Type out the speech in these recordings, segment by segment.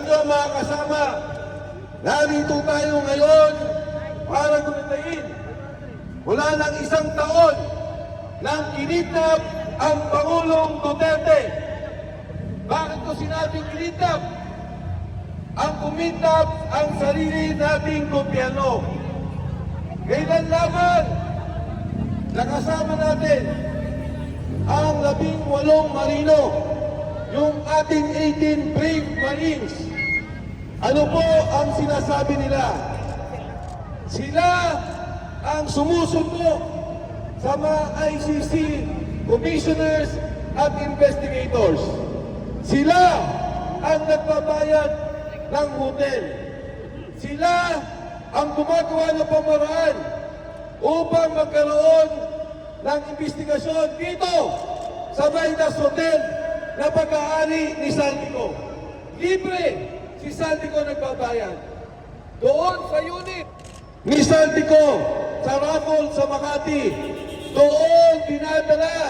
Alam nyo mga kasama, narito tayo ngayon para gumitain. Wala nang isang taon nang kinidnap ang Pangulong Duterte. Bakit ko sinabing kinidnap? Ang kumidnap ang sarili nating gobyerno. Kailan lamang nakasama natin ang 18 marino, yung ating 18 brave Marines. Ano po ang sinasabi nila? Sila ang sumusuko sa mga ICC commissioners at investigators. Sila ang nagbabayad ng hotel. Sila ang gumagawa ng pamaraan upang magkaroon ng investigasyon dito sa Midas Hotel na pag-aari ni Saldico. Libre si Saldico nagbabayad. Doon sa unit ni Saldico sa raffle sa Makati, doon dinadala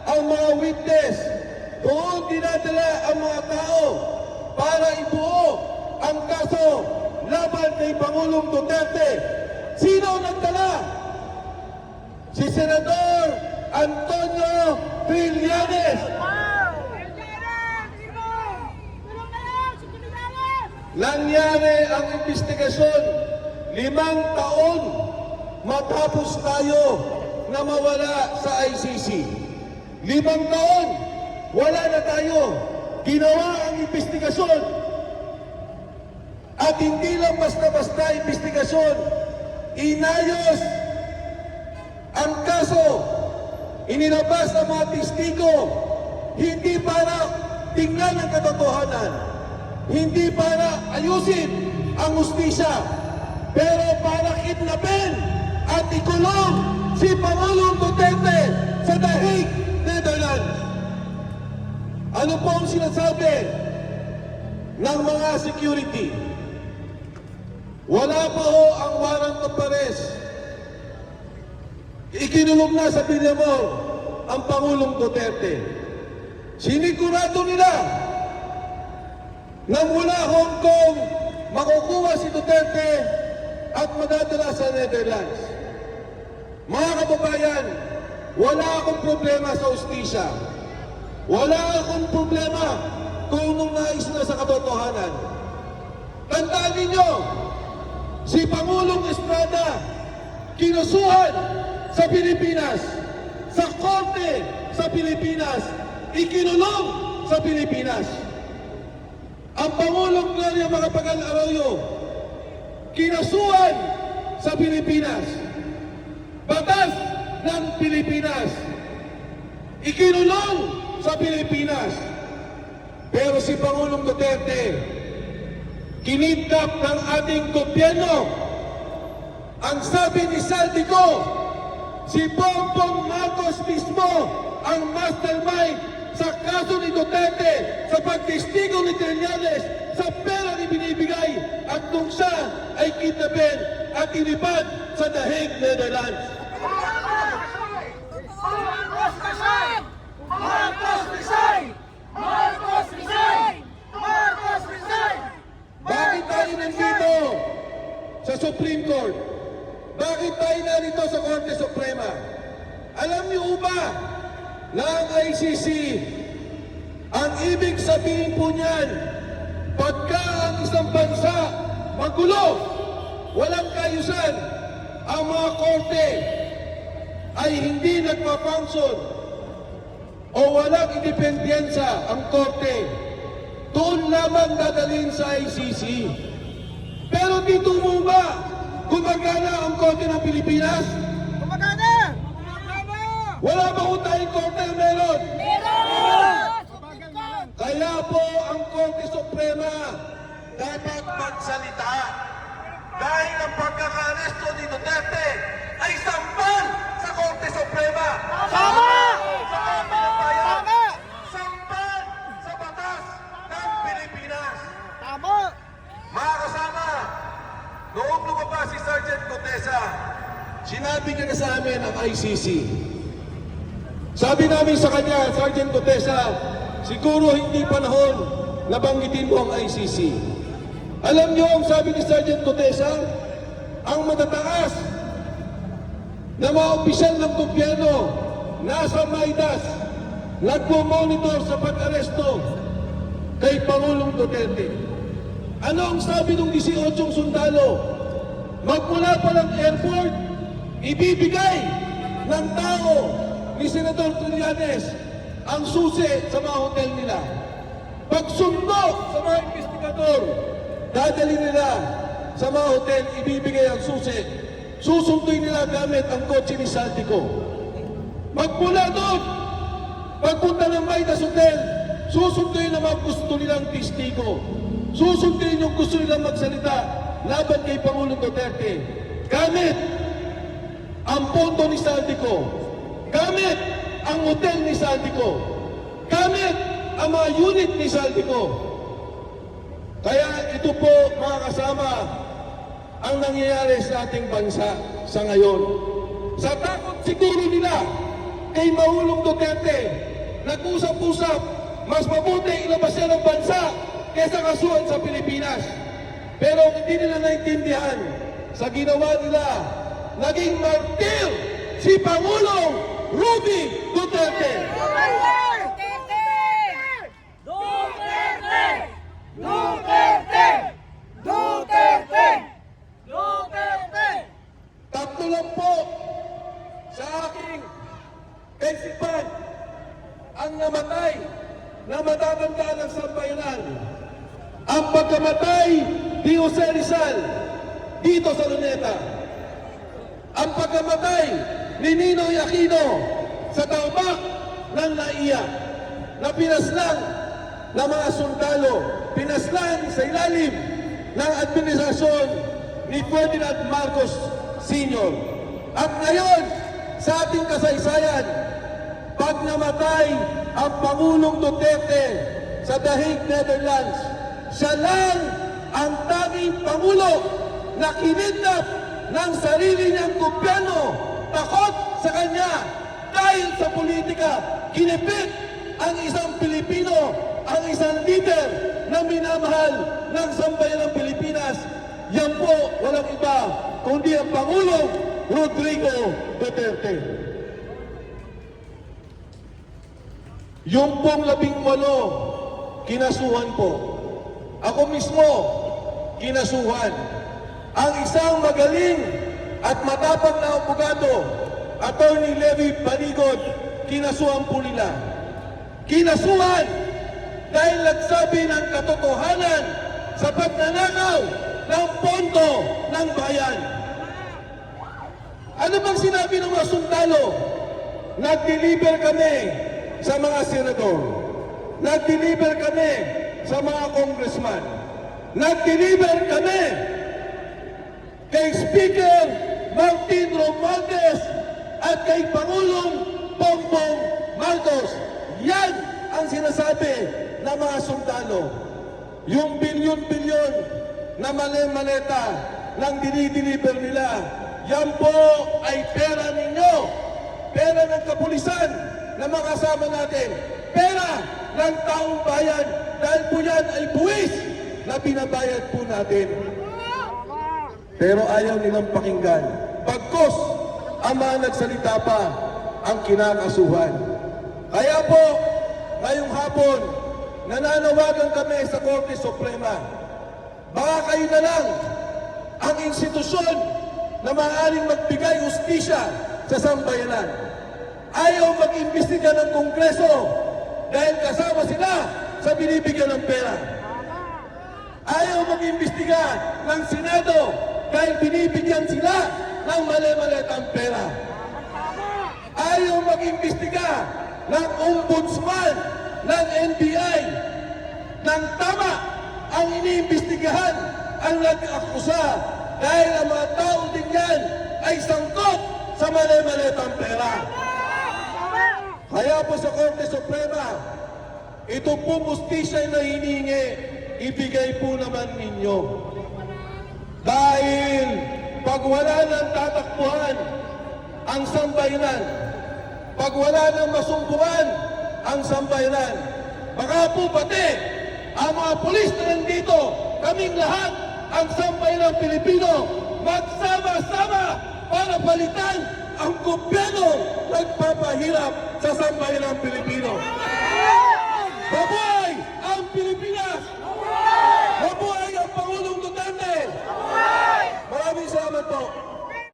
ang mga witness, doon dinadala ang mga tao para ibuo ang kaso laban kay Pangulong Duterte. Sino nagdala? Si Senador Antonio Trillanes. Nangyari ang investigasyon 5 taon matapos tayo na mawala sa ICC. 5 taon, wala na tayo. Ginawa ang investigasyon. At hindi lang basta-basta investigasyon. Inayos ang kaso. Inilabas ang mga testigo. Hindi para tingnan ang katotohanan. Hindi para ayusin ang hustisya. Pero para kidnapin at ikulong si Pangulong Duterte sa The Hague, Netherlands. Ano po ang sinasabi ng mga security? Wala pa ho ang warrant of arrest. Ikinulong na sa Villamor ang Pangulong Duterte. Sinigurado nila na mula Hong Kong makukuha si Duterte at madadala sa Netherlands. Mga kababayan, wala akong problema sa hustisya. Wala akong problema kung nung nais na sa katotohanan. Tandaan ninyo, si Pangulong Estrada kinusuhan sa Pilipinas, sa korte sa Pilipinas, ikinulong sa Pilipinas. Ang Pangulong Gloria Macapagal Arroyo kinasuhan sa Pilipinas. Batas ng Pilipinas. Ikinulong sa Pilipinas. Pero si Pangulong Duterte, kinidnap ng ating gobyerno. Ang sabi ni Saldico, si Bongbong Marcos mismo ang mastermind sa kaso ni Duterte, sa pagtestigo ni Trillanes, sa pera ni binibigay, at nung siya ay kidnapin at inipad sa The Hague, Netherlands. Marcos resign! Marcos resign! Marcos resign! Marcos resign! Bakit tayo nandito sa Supreme Court? Bakit tayo narito sa Korte Suprema? Alam niyo ba na ang ICC, ang ibig sabihin po niyan, pagka ang isang bansa magulo, walang kaayusan, ang mga korte ay hindi nagpa-function o walang independensa ang korte, doon lamang dadalhin sa ICC. Pero dito mo ba gumagana ang korte ng Pilipinas? Gumagana! Wala ba ho tayong korte na meron? Meron! Kaya po ang Korte Suprema dapat magsalita dahil ang pagkaka-aresto ni Duterte ay sampal sa Korte Suprema. Tama! Sa aming bayan. Sampal sa batas ng Pilipinas. Tama! Mga kasama, noong lumabas si Sergeant Gutesa, sinabi niya na sa amin ang ICC. Sabi namin sa kanya, Sergeant Gutesa, siguro hindi panahon nabanggitin mo ang ICC. Alam niyo ang sabi ni Sergeant Cotesa, ang matataas na mga opisyal ng gobyerno nasa Maidas nagpo-monitor sa pag-aresto kay Pangulong Duterte. Ano ang sabi ng 18 sundalo? Magmula pa ng airport, ibibigay ng tao ni Senador Trillanes ang susi sa mga hotel nila. Pagsundo sa mga investigador, dadali nila sa mga hotel, ibibigay ang susi. Susunduin nila gamit ang kotse ni Saldico. Magmula doon, pagpunta ng Maidas Hotel, susunduin ang mga gusto nilang testigo. Susunduin yung gusto nilang magsalita laban kay Pangulong Duterte. Gamit ang pondo ni Saldico. Gamit ang hotel ni Saldico. Gamit ang mga unit ni Saldico. Kaya ito po mga kasama ang nangyayari sa ating bansa sa ngayon. Sa takot siguro nila kay Pangulong Duterte, nag-usap-usap, mas mabuti ilabas siya ng bansa kaysa kasuhan sa Pilipinas. Pero hindi nila naintindihan sa ginawa nila, naging martir si Pangulong Ruby Duterte. Duterte! Duterte! Duterte! Duterte! Tatlo lang po sa aking kaisipan ang namatay na matatanda ng sambayanan. Ang pagkamatay ni Jose Rizal dito sa Luneta. Ang pagkamatay ni Ninoy Aquino sa taubak ng NAIA na pinaslang ng mga sundalo, pinaslang sa ilalim ng administrasyon ni Ferdinand Marcos Sr. At ngayon, sa ating kasaysayan, pag namatay ang Pangulong Duterte sa The Hague, Netherlands, siya lang ang tanging Pangulo na kinidnap ng sarili niyang gobyerno. Takot sa kanya dahil sa politika, kinipit ang isang Pilipino, ang isang leader na minamahal ng sambayan ng Pilipinas. Yan po walang iba kundi ang Pangulong Rodrigo Duterte. Yung pong 18 kinasuhan po. Ako mismo kinasuhan. Ang isang magaling at matapang na abogado, Attorney Levi Panigod, kinasuhan po nila. Kinasuhan dahil nagsabi ng katotohanan sa pagnanakaw ng pondo ng bayan. Ano bang sinabi ng mga sundalo? Nag-deliver kami sa mga senador. Nag-deliver kami sa mga congressman. Nag-deliver kami kay Speaker Martin Romualdez at kay Pangulong Bongbong Marcos. Yan ang sinasabi ng mga sundalo. Yung bilyon-bilyon na mali-maleta lang dinideliver nila, yan po ay pera ninyo. Pera ng kapulisan na makasama natin. Pera ng taong bayan dahil po yan ay buwis na binabayad po natin. Pero ayaw nilang pakinggan. Pagkos ang mga nagsalita pa ang kinakasuhan. Kaya po, ngayong hapon, nananawagan kami sa Korte Suprema. Baka kayo na lang ang institusyon na maaaring magbigay hustisya sa sambayanan. Ayaw mag-imbestiga ng Kongreso dahil kasama sila sa binibigyan ng pera. Ayaw mag-imbestiga ng Senado dahil binibigyan sila ng mali-malitang pera. Ayaw mag-imbestiga ng ombudsman ng NBI ng tama ang iniimbestigahan ang nag-akusa dahil ang mga tao din yan ay sangkot sa mali-malitang pera. Kaya po sa Korte Suprema, ito po justisya na hinihingi, ibigay po naman ninyo. Dahil pag wala nang tatakbuhan ang sambayanan, pag wala nang masumbukan ang sambayanan, baka po pati ang mga pulis na nandito, kaming lahat, ang sambayanang Pilipino, magsama-sama para palitan ang gobyerno nagpapahirap sa sambayanang Pilipino.